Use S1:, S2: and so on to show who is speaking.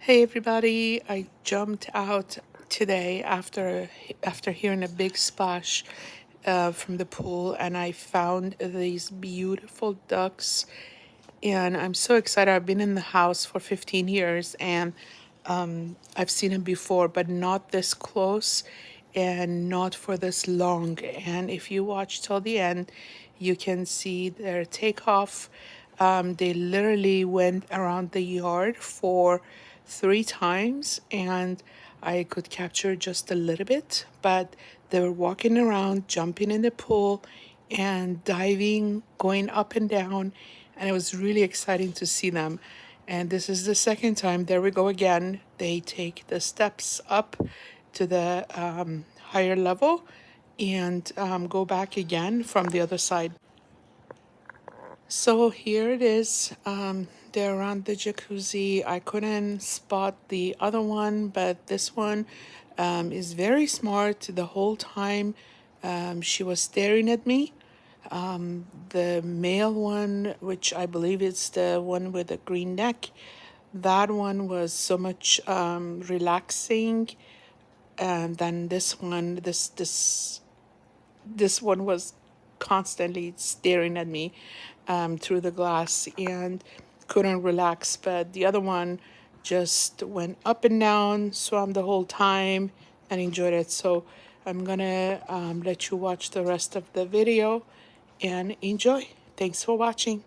S1: Hey everybody, I jumped out today after hearing a big splash from the pool, and I found these beautiful ducks, and I'm so excited. I've been in the house for 15 years, and I've seen them before, but not this close and not for this long. And if you watch till the end, you can see their takeoff. They literally went around the yard for 3 times, and I could capture just a little bit, but they were walking around, jumping in the pool, and diving, going up and down, and it was really exciting to see them. And this is the second time. There we go again. They take the steps up to the higher level and go back again from the other side. So here it is. They're around the jacuzzi. I couldn't spot the other one, but this one is very smart. The whole time she was staring at me. The male one, which I believe is the one with the green neck, that one was so much relaxing, and then this one was constantly staring at me through the glass and couldn't relax. But the other one just went up and down, swam the whole time, and enjoyed it. So I'm gonna let you watch the rest of the video and enjoy. Thanks for watching.